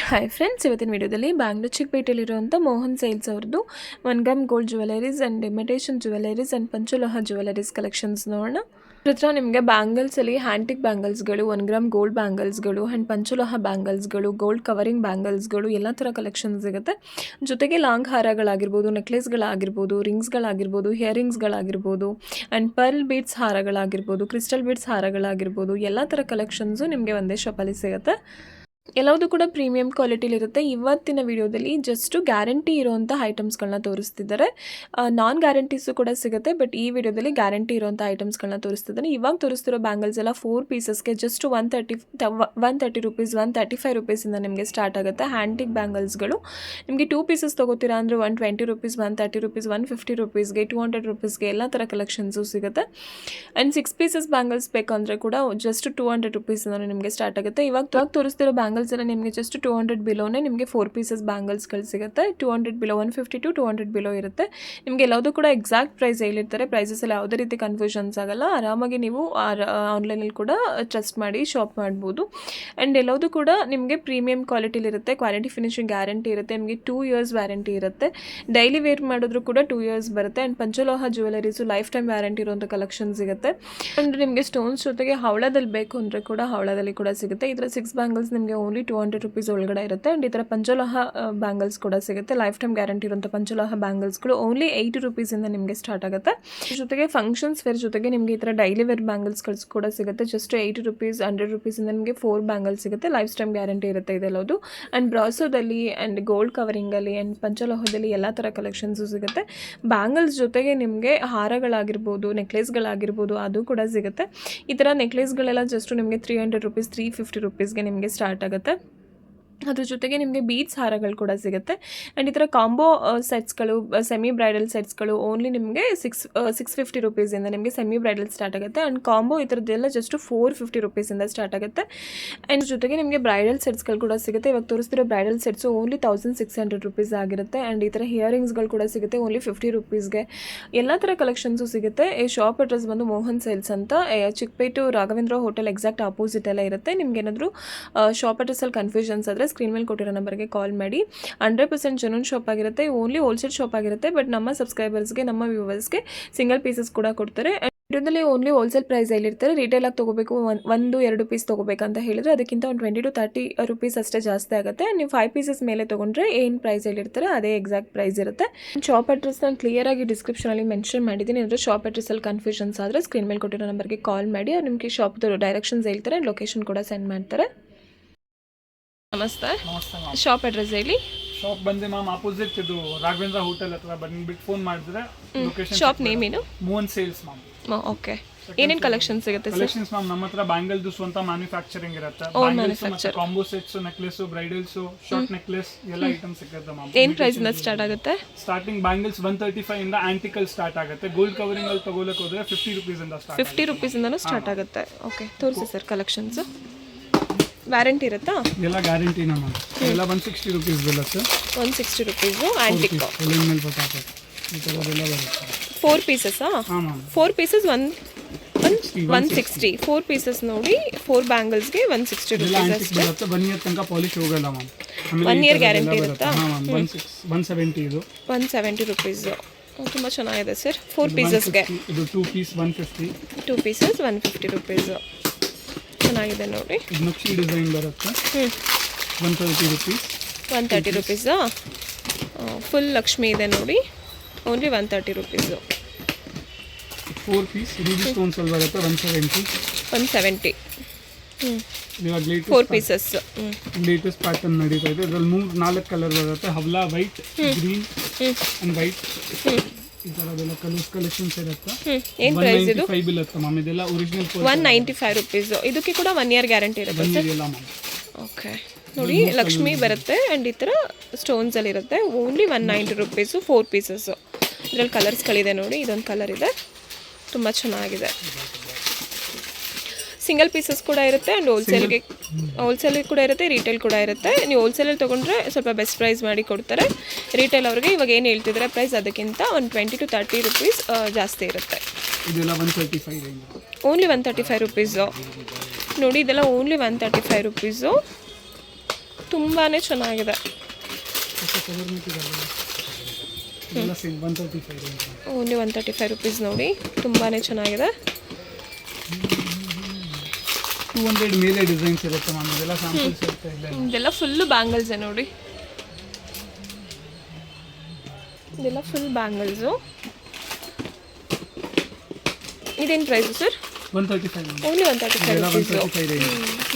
Hi friends, ಇವತ್ತಿನ ವಿಡಿಯೋದಲ್ಲಿ Bangalore ಚಿಕ್ಕಪೇಟೆಯಲ್ಲಿರುವಂಥ Mohan sales ಅವ್ರದ್ದು 1 gram gold jewelleries and imitation jewelleries and ಪಂಚಲೋಹ ಜ್ಯುವೆಲರೀಸ್ ಕಲೆಕ್ಷನ್ಸ್ ನೋಡೋಣ. ಹತ್ರ ನಿಮಗೆ ಬ್ಯಾಂಗಲ್ಸಲ್ಲಿ ಹ್ಯಾಂಟಿಕ್ ಬ್ಯಾಂಗಲ್ಸ್ಗಳು, 1 ಗ್ರಾಮ್ ಗೋಲ್ಡ್ ಬ್ಯಾಂಗಲ್ಸ್ಗಳು ಆ್ಯಂಡ್ ಪಂಚಲೋಹ ಬ್ಯಾಂಗಲ್ಸ್ಗಳು, ಗೋಲ್ಡ್ ಕವರಿಂಗ್ ಬ್ಯಾಂಗಲ್ಸ್ಗಳು ಎಲ್ಲ ಥರ ಕಲೆಕ್ಷನ್ಸ್ ಸಿಗುತ್ತೆ. ಜೊತೆಗೆ ಲಾಂಗ್ ಹಾರಗಳಾಗಿರ್ಬೋದು, ನೆಕ್ಲೆಸ್ಗಳಾಗಿರ್ಬೋದು, ರಿಂಗ್ಸ್ಗಳಾಗಿರ್ಬೋದು, ಹಿಯರಿಂಗ್ಸ್ಗಳಾಗಿರ್ಬೋದು ಆ್ಯಂಡ್ ಪರ್ಲ್ ಬೀಡ್ಸ್ ಹಾರಗಳಾಗಿರ್ಬೋದು, ಕ್ರಿಸ್ಟಲ್ ಬೀಡ್ಸ್ ಹಾರಗಳಾಗಿರ್ಬೋದು, ಎಲ್ಲ ಥರ ಕಲೆಕ್ಷನ್ಸು ನಿಮಗೆ ಒಂದೇ ಶಾಪಲ್ಲಿ ಸಿಗುತ್ತೆ. ಎಲ್ಲವೂ ಕೂಡ ಪ್ರೀಮಿಯಂ ಕ್ವಾಲಿಟಿಲಿರುತ್ತೆ. ಇವತ್ತಿನ ವಿಡಿಯೋದಲ್ಲಿ ಜಸ್ಟು ಗ್ಯಾರಂಟಿ ಇರೋವಂಥ ಐಟಮ್ಸ್ಗಳನ್ನ ತೋರಿಸ್ತಿದ್ದಾರೆ. ನಾನ್ ಗ್ಯಾರಂಟೀಸು ಕೂಡ ಸಿಗುತ್ತೆ, ಬಟ್ ಈ ವಿಡಿಯೋದಲ್ಲಿ ಗ್ಯಾರಂಟಿ ಇರೋವಂಥ ಐಟಮ್ಸ್ಗಳನ್ನ ತೋರಿಸ್ತಿದ್ದಾರೆ. ಇವಾಗ ತೋರಿಸ್ತಿರೋ ಬ್ಯಾಂಗಲ್ಸ್ ಎಲ್ಲ 4 ಪೀಸಸ್ಗೆ ಜಸ್ಟ್ 130 ರುಪೀಸ್, 135 ರುಪೀಸಿಂದ ನಿಮಗೆ ಸ್ಟಾರ್ಟ್ ಆಗುತ್ತೆ. ಹ್ಯಾಂಟಿಕ್ ಬ್ಯಾಂಗಲ್ಸ್ಗಳು ನಿಮಗೆ 2 ಪೀಸಸ್ ತೊಗೋತೀರಾ ಅಂದರೆ 120 ರುಪೀಸ್, 130 ರುಪೀಸ್, 150 ರುಪೀಸ್ಗೆ, 200 ರುಪೀಸ್ಗೆ ಎಲ್ಲ ಥರ ಕಲೆಕ್ಷನ್ಸು ಸಿಗುತ್ತೆ. ಆ್ಯಂಡ್ 6 ಪೀಸಸ್ ಬ್ಯಾಂಗಲ್ಸ್ ಬೇಕಂದರೆ ಕೂಡ ಜಸ್ಟ್ 200 ರುಪೀಸಿಂದ ನಿಮಗೆ ಸ್ಟಾರ್ಟ್ ಆಗುತ್ತೆ. ಇವಾಗ ತೋರಿಸ್ತಿರೋ ಬ್ಯಾಂಗಲ್ಸ್ ಎಲ್ಲ ನಿಮಗೆ ಜಸ್ಟ್ 200 ಬಿಲೋನೇ ನಿಮಗೆ 4 ಪೀಸಸ್ ಬ್ಯಾಂಗಲ್ಸ್ಗಳು ಸಿಗುತ್ತೆ. 200 ಬಿಲೋ, 150 to 200 ಬಿಲೋ ಇರುತ್ತೆ. ನಿಮಗೆ ಎಲ್ಲದೂ ಕೂಡ ಎಕ್ಸಾಕ್ಟ್ ಪ್ರೈಸ್ ಹೇಳಿರ್ತಾರೆ. ಪ್ರೈಸಸ್ ಎಲ್ಲ ಯಾವುದೇ ರೀತಿ ಕನ್ಫ್ಯೂಷನ್ಸ್ ಆಗಲ್ಲ. ಆರಾಮಾಗಿ ನೀವು ಆನ್ಲೈನಲ್ಲಿ ಕೂಡ ಟ್ರಸ್ಟ್ ಮಾಡಿ ಶಾಪ್ ಮಾಡ್ಬೋದು. ಆ್ಯಂಡ್ ಎಲ್ಲದೂ ಕೂಡ ನಿಮಗೆ ಪ್ರೀಮಿಯಂ ಕ್ವಾಲಿಟಿಲಿರುತ್ತೆ. ಕ್ವಾಲಿಟಿ ಫಿನಿಶಿಂಗ್ ಗ್ಯಾರಂಟಿ ಇರುತ್ತೆ. ನಿಮಗೆ 2 ಇಯರ್ಸ್ ವ್ಯಾರಂಟಿ ಇರುತ್ತೆ. ಡೈಲಿ ವೇರ್ ಮಾಡಿದ್ರು ಕೂಡ 2 ಇಯರ್ಸ್ ಬರುತ್ತೆ. ಆ್ಯಂಡ್ ಪಂಚಲೋಹ ಜ್ಯುವೆಲರೀಸು ಲೈಫ್ ಟೈಮ್ ವ್ಯಾರಂಟಿ ಇರುವಂಥ ಕಲೆಕ್ಷನ್ ಸಿಗುತ್ತೆ. ಆ್ಯಂಡ್ ನಿಮಗೆ ಸ್ಟೋನ್ಸ್ ಜೊತೆಗೆ ಹವಳದಲ್ಲಿ ಬೇಕು ಅಂದರೆ ಕೂಡ ಹವಳದಲ್ಲಿ ಕೂಡ ಸಿಗುತ್ತೆ. ಇದರ 6 ಬ್ಯಾಂಗಲ್ಸ್ ನಿಮಗೆ ಓನ್ಲಿ 200 ರುಪೀಸ್ ಒಳಗಡೆ ಇರುತ್ತೆ. ಆ್ಯಂಡ್ ಈ ಥರ ಪಂಚಲೋಹ ಬ್ಯಾಂಗಲ್ಸ್ ಕೂಡ ಸಿಗುತ್ತೆ. ಲೈಫ್ ಟೈಮ್ ಗ್ಯಾರಂಟಿ ಇರುವಂಥ ಪಂಚಲೋಹ ಬ್ಯಾಂಗಲ್ಸ್ಗಳು ಓನ್ಲಿ 80 ರುಪೀಸಿಂದ ನಿಮಗೆ ಸ್ಟಾರ್ಟ್ ಆಗುತ್ತೆ. ಜೊತೆಗೆ ಫಂಕ್ಷನ್ಸ್ ವೇರ್ ಜೊತೆಗೆ ನಿಮಗೆ ಈ ಥರ ಡೈಲಿ ವೇರ್ ಬ್ಯಾಂಗಲ್ಸ್ಗಳು ಕೂಡ ಸಿಗುತ್ತೆ. ಜಸ್ಟ್ 80 ರುಪೀಸ್, 100 ರುಪೀಸಿಂದ ನಿಮಗೆ 4 ಬ್ಯಾಂಗಲ್ಸ್ ಸಿಗುತ್ತೆ. ಲೈಫ್ ಟೈಮ್ ಗ್ಯಾರಂಟಿ ಇರುತ್ತೆ ಇದೆಲ್ಲದು. ಆ್ಯಂಡ್ ಬ್ರಾಸೋದಲ್ಲಿ ಆ್ಯಂಡ್ ಗೋಲ್ಡ್ ಕವರಿಂಗಲ್ಲಿ ಆ್ಯಂಡ್ ಪಂಚಲೋಹದಲ್ಲಿ ಎಲ್ಲ ಥರ ಕಲೆಕ್ಷನ್ಸು ಸಿಗುತ್ತೆ. ಬ್ಯಾಂಗಲ್ಸ್ ಜೊತೆಗೆ ನಿಮಗೆ ಹಾರಗಳಾಗಿರ್ಬೋದು, ನೆಕ್ಲೆಸ್ಗಳಾಗಿರ್ಬೋದು ಅದು ಕೂಡ ಸಿಗುತ್ತೆ. ಈ ಥರ ನೆಕ್ಲೆಸ್ಗಳೆಲ್ಲ ಜಸ್ಟ್ ನಿಮಗೆ 300 ರುಪೀಸ್, 350 ರುಪೀಸ್ಗೆ ನಿಮಗೆ ಸ್ಟಾರ್ಟ್ ಆಗುತ್ತೆ. ಅದ್ರ ಜೊತೆಗೆ ನಿಮಗೆ ಬೀಡ್ಸ್ ಹಾರಗಳು ಕೂಡ ಸಿಗುತ್ತೆ. ಆ್ಯಂಡ್ ಈ ಥರ ಕಾಂಬೋ ಸೆಟ್ಸ್ಗಳು, ಸೆಮಿ ಬ್ರೈಡಲ್ ಸೆಟ್ಸ್ಗಳು ಓನ್ಲಿ ನಿಮಗೆ 650 ರುಪೀಸಿಂದ ನಿಮಗೆ ಸೆಮಿ ಬ್ರೈಡಲ್ ಸ್ಟಾರ್ಟ್ ಆಗುತ್ತೆ. ಆ್ಯಂಡ್ ಕಾಂಬೋ ಈ ಥರದ್ದೆಲ್ಲ ಜಸ್ಟ್ 450 ರುಪೀಸಿಂದ ಸ್ಟಾರ್ಟ್ ಆಗುತ್ತೆ. ಆ್ಯಂಡ್ ಜೊತೆಗೆ ನಿಮಗೆ ಬ್ರೈಡಲ್ ಸೆಟ್ಸ್ಗಳು ಕೂಡ ಸಿಗುತ್ತೆ. ಇವಾಗ ತೋರಿಸ್ತಿರೋ ಬ್ರೈಡಲ್ ಸೆಟ್ಸು ಓನ್ಲಿ 1600 ರುಪೀಸ್ ಆಗಿರುತ್ತೆ. ಆ್ಯಂಡ್ ಈ ಥರ ಹಿಯರಿಂಗ್ಸ್ಗಳು ಕೂಡ ಸಿಗುತ್ತೆ ಓನ್ಲಿ 50 ರುಪೀಸ್ಗೆ. ಎಲ್ಲ ಥರ ಕಲೆಕ್ಷನ್ಸು ಸಿಗುತ್ತೆ. ಈ ಶಾಪ್ ಅಡ್ರೆಸ್ ಬಂದು ಮೋಹನ್ ಸೇಲ್ಸ್ ಅಂತ, ಚಿಕ್ಕಪೇಟು ರಾಘವೇಂದ್ರ ಹೋಟೆಲ್ ಎಕ್ಸಾಕ್ಟ್ ಆಪೋಸಿಟ್ ಎಲ್ಲ ಇರುತ್ತೆ. ನಿಮ್ಗೆ ಏನಾದರೂ ಶಾಪ್ ಅಡ್ರೆಸ್ಸಲ್ಲಿ ಕನ್ಫ್ಯೂಷನ್ಸ್ ಆದರೆ ಸ್ಕ್ರೀನ್ ಮೇಲೆ ಕೊಟ್ಟಿರೋ ನಂಬರ್ಗೆ ಕಾಲ್ ಮಾಡಿ. 100% ಜೆನ್ಯೂನ್ ಶಾಪ್ ಆಗಿರುತ್ತೆ. ಓನ್ಲಿ ಹೋಲ್ಸೇಲ್ ಶಾಪ್ ಆಗಿರುತ್ತೆ. ಬಟ್ ನಮ್ಮ ಸಬ್ಸ್ಕ್ರೈಬರ್ಸ್ಗೆ, ನಮ್ಮ ವ್ಯೂವರ್ಸ್ಗೆ ಸಿಂಗಲ್ ಪೀಸಸ್ ಕೂಡ ಕೊಡ್ತಾರೆ. ಇದರಲ್ಲಿ ಓನ್ಲಿ ಹೋಲ್ಸೇಲ್ ಪ್ರೈಸ್ ಹೇಳಿರ್ತಾರೆ. ರಿಟೇಲಾಗಿ ತೊಗೋಬೇಕು, 1-2 ಪೀಸ್ ತೊಗೋಬೇಕಂತ ಹೇಳಿದರೆ ಅದಕ್ಕಿಂತ ಒಂದು 20 to 30 ರುಪೀಸ್ ಅಷ್ಟೇ ಜಾಸ್ತಿ ಆಗುತ್ತೆ. ನೀವು 5 ಪೀಸಸ್ ಮೇಲೆ ತೊಗೊಂಡ್ರೆ ಏನು ಪ್ರೈಸ್ ಹೇಳಿರ್ತಾರೆ ಅದೇ ಎಕ್ಸಾಕ್ಟ್ ಪ್ರೈಸ್ ಇರುತ್ತೆ. ಶಾಪ್ ಅಡ್ರೆಸ್ ನಾನು ಕ್ಲಿಯರಾಗಿ ಡಿಸ್ಕ್ರಿಪ್ಷನಲ್ಲಿ ಮೆನ್ಷನ್ ಮಾಡಿದ್ದೀನಿ. ಅಂದರೆ ಶಾಪ್ ಅಡ್ರೆಸ್ಸಲ್ಲಿ ಕನ್ಫ್ಯೂಷನ್ಸ್ ಆದರೆ ಸ್ಕ್ರೀನ್ ಮೇಲೆ ಕೊಟ್ಟಿರೋ ನಂಬರ್ಗೆ ಕಾಲ್ ಮಾಡಿ. ಅವ್ರು ನಿಮಗೆ ಶಾಪ್ದು ಡೈರೆಕ್ಷನ್ಸ್ ಹೇಳ್ತಾರೆ, ಲೊಕೇಶನ್ ಕೂಡ ಸೆಂಡ್ ಮಾಡ್ತಾರೆ. ನಮಸ್ತೆ. ಶಾಪ್ ಅಡ್ರೆಸ್ ಹೇಳಿ. ಶಾಪ್ ಬಂದೆ ಮ್ಯಾಮ್ ಆಪೋಸಿಟ್ ಇದು ರಾಘವೇಂದ್ರ ಹೋಟೆಲ್ ಹತ್ರ ಬಂದ್ಬಿಟ್ಟು ಫೋನ್ ಮಾಡಿದ್ರೆ ಲೊಕೇಶನ್. ಶಾಪ್ ನೇಮ್ ಏನು? Mohan sales ma'am. ಓಕೆ. ಏನೇನು ಕಲೆಕ್ಷನ್ ಸಿಗುತ್ತೆ ಸರ್? ಕಲೆಕ್ಷನ್ಸ್ ಮ್ಯಾಮ್ ನಮ್ಮ ಹತ್ರ ಬ್ಯಾಂಗಲ್ದು ಸ್ವಂತ ಮ್ಯಾನುಫ್ಯಾಕ್ಚರಿಂಗ್ ಇರುತ್ತೆ. Bangles, combo sets, necklace, bridals, short necklace ಎಲ್ಲ ಐಟಮ್ ಸಿಗುತ್ತೆ ಮ್ಯಾಮ್. ಏನು ಪ್ರೈಸ್ ಇಂದ ಸ್ಟಾರ್ಟ್ ಆಗುತ್ತೆ? ಸ್ಟಾರ್ಟಿಂಗ್ ಬ್ಯಾಂಗಲ್ಸ್ 135 ಇಂದ ಆಂಟಿಕಲ್ ಸ್ಟಾರ್ಟ್ ಆಗುತ್ತೆ. ಗೋಲ್ಡ್ ಕವರಿಂಗ್ ಅಲ್ಲಿ ತಗೊಳ್ಳಕ್ಕೆ ಹೋದ್ರೆ 50 ರುಪೀಸ್ ಇಂದ ಸ್ಟಾರ್ಟ್. 50 ರುಪೀಸಿಂದನೂ ಸ್ಟಾರ್ಟ್ ಆಗುತ್ತೆ. ಓಕೆ, ತೋರಿಸಿ ಸರ್ ಕಲೆಕ್ಷನ್ಸ್. ವ್ಯಾರಂಟಿ ಇರುತ್ತಾ? ಎಲ್ಲ ಗ್ಯಾರಂಟಿನ ಮ್ಯಾಮ್. ಎಲ್ಲ 160 ರುಪೀಸ್ ಬೀಳುತ್ತೆ. 160 ರುಪೀಸು ಆಂಟಿಕ್. ಎಲ್ಲ ಮೇಲೆ ಬರುತ್ತೆ. ಈ ಥರದೆಲ್ಲ ಬರುತ್ತೆ. 4 ಪೀಸಸಾ? ಹಾಂ ಮ್ಯಾಮ್. 4 ಪೀಸಸ್ 160. 4 ಪೀಸಸ್ ನೋಡಿ, 4 ಬ್ಯಾಂಗಲ್ಸ್ಗೆ 160 ರುಪೀಸ್ ಅಷ್ಟೇ. 1 ಇಯರ್ ತನಕ ಪಾಲಿಶ್ ಹೋಗಲ್ಲ ಮ್ಯಾಮ್. 1 ಇಯರ್ ಗ್ಯಾರಂಟಿ ಇರುತ್ತಾ? ಹಾಂ ಮ್ಯಾಮ್. 170 ಇದು. 170 ರುಪೀಸು. ತುಂಬ ಚೆನ್ನಾಗಿದೆ ಸರ್. 4 ಪೀಸಸ್ಗೆ ಇದು 2 ಪೀಸ್ 150. 2 pieces 150 rupees. ಚೆನ್ನಾಗಿದೆ ನೋಡಿ. ನಕ್ಷಿ ಡಿಸೈನ್ ಬರುತ್ತೆ. 130 ರುಪೀಸ್. 130 ರುಪೀಸಾ? ಫುಲ್ ಲಕ್ಷ್ಮಿ ಇದೆ ನೋಡಿ, only 130 rupees. 4 piece ruby stones ಅಲ್ಲಿ ಬರುತ್ತೆ. 170. 170. ಇವಾಗ 4 ಪೀಸಸ್. ಲೇಟೆಸ್ಟ್ ಪ್ಯಾಟರ್ನ್ ನಡೀತಾ ಇದೆ. ಇದರಲ್ಲಿ 4 ಕಲರ್ ಬರುತ್ತೆ. ಹವಲಾ ವೈಟ್, ಗ್ರೀನ್ ಅಂಡ್ ವೈಟ್. ಈ ಥರದೆಲ್ಲ ಕಲೆಕ್ಷನ್ಸ್ ಇರುತ್ತೆ. ಏನು ಪ್ರೈಸ್ ಇದು? 195 ಬೀಳುತ್ತೆ ಮ್ಯಾಮ್. ಇದೆಲ್ಲ ಒರಿಜಿನಲ್ 195 ರುಪೀಸು. ಇದಕ್ಕೆ ಕೂಡ 1 ಇಯರ್ ಗ್ಯಾರಂಟಿ ಇರುತ್ತೆ ಸರ್? ಇಲ್ಲ ಮ್ಯಾಮ್. ಓಕೆ ನೋಡಿ, ಲಕ್ಷ್ಮಿ ಬರುತ್ತೆ ಆ್ಯಂಡ್ ಈ ಥರ ಸ್ಟೋನ್ಸಲ್ಲಿ ಇರುತ್ತೆ. Only 190 rupees. 4 ಪೀಸಸ್ಸು. ಇದರಲ್ಲಿ ಕಲರ್ಸ್ಗಳಿದೆ ನೋಡಿ. ಇದೊಂದು ಕಲರ್ ಇದೆ, ತುಂಬ ಚೆನ್ನಾಗಿದೆ. ಸಿಂಗಲ್ ಪೀಸಸ್ ಕೂಡ ಇರುತ್ತೆ ಆ್ಯಂಡ್ ಹೋಲ್ಸೇಲ್ ಕೂಡ ಇರುತ್ತೆ, ರಿಟೇಲ್ ಕೂಡ ಇರುತ್ತೆ. ನೀವು ಹೋಲ್ಸೇಲಲ್ಲಿ ತೊಗೊಂಡ್ರೆ ಸ್ವಲ್ಪ ಬೆಸ್ಟ್ ಪ್ರೈಸ್ ಮಾಡಿ ಕೊಡ್ತಾರೆ. ರಿಟೇಲ್ ಅವ್ರಿಗೆ ಇವಾಗ ಏನು ಹೇಳ್ತಿದ್ದಾರೆ ಪ್ರೈಸ್ ಅದಕ್ಕಿಂತ ಒಂದು 20 to 30 ರುಪೀಸ್ ಜಾಸ್ತಿ ಇರುತ್ತೆ. ಓನ್ಲಿ 135 ರುಪೀಸು ನೋಡಿ. ಇದೆಲ್ಲ ಓನ್ಲಿ 135 ರುಪೀಸು. ತುಂಬಾ ಚೆನ್ನಾಗಿದೆ. ಹೊಸ ಕಲರ್ ಮಿಕ್ಕಿದಲ್ಲ ಎಲ್ಲ ಸೇಮ್ 135 ರೇಂಜ್. ಓನ್ಲಿ 135 ರುಪೀಸ್ ನೋಡಿ, ತುಂಬಾ ಚೆನ್ನಾಗಿದೆ. 200 ಮೇಲೆ ಡಿಸೈನ್ಸ್ ಇರುತ್ತೆ ಮ್ಯಾಮ್, ಇದೆಲ್ಲ ಸ್ಯಾಂಪಲ್ಸ್ ಇರುತ್ತೆ. ಇದೆಲ್ಲ ಫುಲ್ಲು ಬ್ಯಾಂಗಲ್ಸೇ ನೋಡಿ, ಇದೆಲ್ಲ ಫುಲ್ ಬ್ಯಾಂಗಲ್ಸು. ಇದೇನು price sir? 135. Only 135 rupees.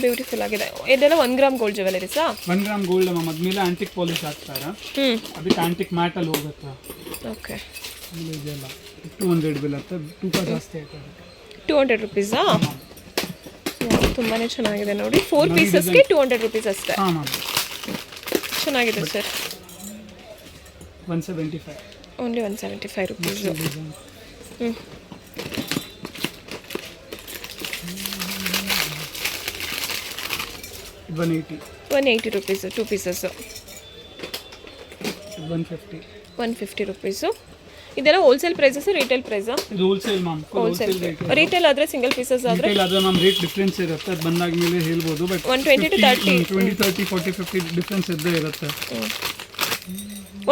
Beautiful ಆಗಿದೆ. ಇದೆಲ್ಲ 1 ಗ್ರಾಮ್ ಗೋಲ್ಡ್ ಜ್ಯುವೆಲರೀಸಾ? 1 ಗ್ರಾಮ್ ಗೋಲ್ಡ್ ಮ್ಯಾಮ್, ಅದ್ಮೇಲೆ ಆಂಟಿಕ್ ಪಾಲಿಶ್ ಹಾಕ್ತಾರೆ, ಅದಕ್ಕೆ ಆಂಟಿಕ್ ಮ್ಯಾಟಲ್ಲಿ ಹೋಗುತ್ತೆ. ಓಕೆ, ಆಮೇಲೆ ಇದೆಲ್ಲ 200 ಬೀಳುತ್ತೆ, ತೂಕ ಜಾಸ್ತಿ ಆಗ್ತದೆ. 200 ರುಪೀಸಾ? ತುಂಬಾ ಚೆನ್ನಾಗಿದೆ ನೋಡಿ. 4 ಪೀಸಸ್ಗೆ 200 ರುಪೀಸ್ ಅಷ್ಟೇ. ಹಾಂ ಮ್ಯಾಮ್, ಚೆನ್ನಾಗಿದೆ ಸರ್. 175. Only 175 rupees. ಹ್ಞೂ, 180 ರುಪೀಸು 2 ಪೀಸಸ್ಸು. 150 ರುಪೀಸು. ಇದೆಲ್ಲ ಹೋಲ್ಸೇಲ್ ಪ್ರೈಸಸ್, ರಿಟೇಲ್ ಪ್ರೈಸಾ? ಇದು ಹೋಲ್ಸೇಲ್ ಮ್ಯಾಮ್, ಹೋಲ್ಸೇಲ್. ರಿಟೇಲ್ ಆದರೆ ಸಿಂಗಲ್ ಪೀಸಸ್ ಆದರೆ ರಿಟೇಲ್ ಆದರೆ ಮ್ಯಾಮ್ ರೇಟ್ ಡಿಫ್ರೆನ್ಸ್ ಇರುತ್ತೆ, ಅದು ಬಂದಾಗ ಮೇಲೆ ಹೇಳ್ಬೋದು. ಬಟ್ 120 to 30 20, 30, 40, 50 ಡಿಫ್ರೆನ್ಸ್ ಇದ್ದೇ ಇರುತ್ತೆ.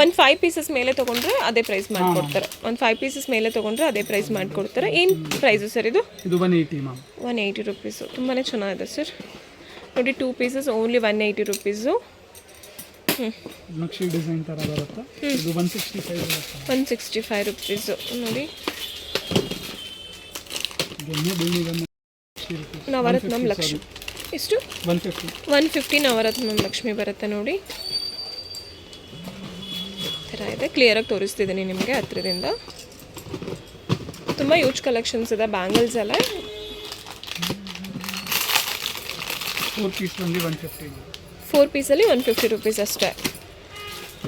ಒಂದು 5 ಪೀಸಸ್ ಮೇಲೆ ತೊಗೊಂಡ್ರೆ ಅದೇ ಪ್ರೈಸ್ ಮಾಡಿಕೊಡ್ತಾರೆ. ಒಂದು 5 ಪೀಸಸ್ ಮೇಲೆ ತೊಗೊಂಡ್ರೆ ಅದೇ ಪ್ರೈಸ್ ಮಾಡಿಕೊಡ್ತಾರೆ. ಏನು ಪ್ರೈಸು ಸರ್ ಇದು? ಇದು 180 ಮ್ಯಾಮ್. 180 ರುಪೀಸು. ತುಂಬಾ ಚೆನ್ನಾಗಿದೆ ಸರ್ ನೋಡಿ. 2 pieces only 180 rupees. Naqvi design ಥರ ಬರುತ್ತೆ. ಇದು 165 ಬರುತ್ತೆ. 165 ರುಪೀಸು ನೋಡಿ. ನವರತ್ನಂ ಲಕ್ಷ್ಮಿ ಎಷ್ಟು? 150 ನವರತ್ನಂ ಲಕ್ಷ್ಮಿ ಬರುತ್ತೆ ನೋಡಿ. ಥರ ಇದೆ, ಕ್ಲಿಯರಾಗಿ ತೋರಿಸ್ತಿದ್ದೀನಿ ನಿಮಗೆ ಹತ್ರದಿಂದ. ತುಂಬ ಯೂಜ್ ಕಲೆಕ್ಷನ್ಸ್ ಇದೆ ಬ್ಯಾಂಗಲ್ಸ್ ಎಲ್ಲ. 4 ಪೀಸ್ ಬಂದು 150. 4 ಪೀಸಲ್ಲಿ 150 ರುಪೀಸ್ ಅಷ್ಟೇ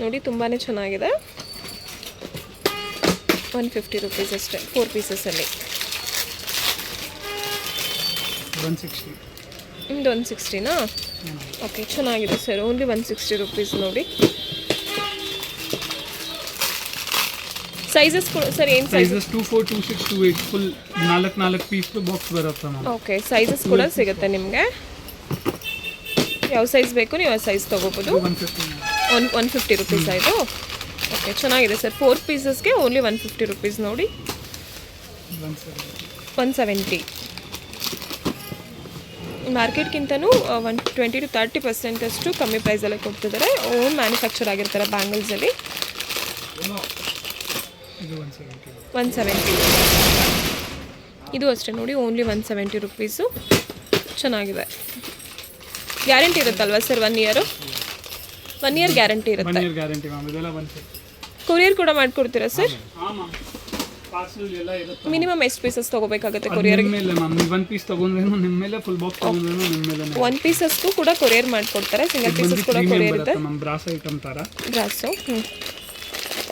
ನೋಡಿ. ತುಂಬಾ ಚೆನ್ನಾಗಿದೆ. 150 ರುಪೀಸ್ ಅಷ್ಟೇ 4 ಪೀಸಸಲ್ಲಿ. 160. ನಿಮ್ದು 160ನಾ? ಓಕೆ, ಚೆನ್ನಾಗಿದೆ ಸರ್. ಓನ್ಲಿ 160 ರುಪೀಸ್ ನೋಡಿ. ಸೈಜಸ್ ಕೂಡ ಸರ್ ಏನು ಸೈಜಸ್? 24, 26, 28 ಫುಲ್ 4 ಪೀಸ್ ಬಾಕ್ಸ್ ಬರುತ್ತೆ ಮ್ಯಾಮ್. ಓಕೆ, ಸೈಜಸ್ ಕೂಡ ಸಿಗುತ್ತೆ ನಿಮಗೆ. ಯಾವ ಸೈಜ್ ಬೇಕು ನೀವು ಆ ಸೈಜ್ ತೊಗೋಬೋದು. 150 ರುಪೀಸ್ ಆಯಿತು. ಓಕೆ, ಚೆನ್ನಾಗಿದೆ ಸರ್. 4 ಪೀಸಸ್ಗೆ ಓನ್ಲಿ 150 ರುಪೀಸ್ ನೋಡಿ. 170. ಮಾರ್ಕೆಟ್ಗಿಂತನೂ 20 to 30% ಅಷ್ಟು ಕಮ್ಮಿ ಪ್ರೈಸಲ್ಲೇ ಕೊಡ್ತಿದ್ದಾರೆ. ಓನ್ ಮ್ಯಾನುಫ್ಯಾಕ್ಚರ್ ಆಗಿರ್ತಾರೆ ಬ್ಯಾಂಗಲ್ಸಲ್ಲಿ. 170. ಇದು ಅಷ್ಟೇ ನೋಡಿ, ಓನ್ಲಿ 170 ರುಪೀಸು. ಚೆನ್ನಾಗಿದೆ. ಗ್ಯಾರಂಟಿ ಇರುತ್ತಲ್ವಾ ಸರ್? 1 ಇಯರು? 1 ಇಯರ್ ಗ್ಯಾರಂಟಿ ಇರುತ್ತೆ. 1 ಇಯರ್ ಗ್ಯಾರಂಟಿ ಮ್ಯಾಮ್. ಇದೆಲ್ಲ 150. ಕೊರಿಯರ್ ಕೂಡ ಮಾಡಿಕೊಡ್ತೀರಾ ಸರ್? ಹಾಂ ಮ್ಯಾಮ್, ಪಾರ್ಸಲ್ ಎಲ್ಲ ಇರುತ್ತೆ. ಮಿನಿಮಮ್ ಎಷ್ಟು ಪೀಸಸ್ ತೊಗೋಬೇಕಾಗುತ್ತೆ ಕೊರಿಯರ್ಗೆ? ನಿಮ್ಮ ಮೇಲೆ ಮ್ಯಾಮ್, ನೀವು 1 ಪೀಸ್ ತೊಗೊಂಡ್ರೇನು ನಿಮ್ಮ ಮೇಲೆ, ಫುಲ್ ಬಾಕ್ಸ್ ತೊಗೊಂಡ್ರೇನು ನಿಮ್ಮ ಮೇಲೆ. 1 ಪೀಸಸ್ಗೂ ಕೂಡ ಕೊರಿಯರ್ ಮಾಡಿಕೊಡ್ತಾರೆ, ಸಿಂಗಲ್ ಪೀಸಸ್ ಕೂಡ ಕೊರಿಯರ್ ಇರುತ್ತೆ ಮ್ಯಾಮ್. ಬ್ರಾಸ್ ಐಟಮ್ ಥರ ಬ್ರಾಸು.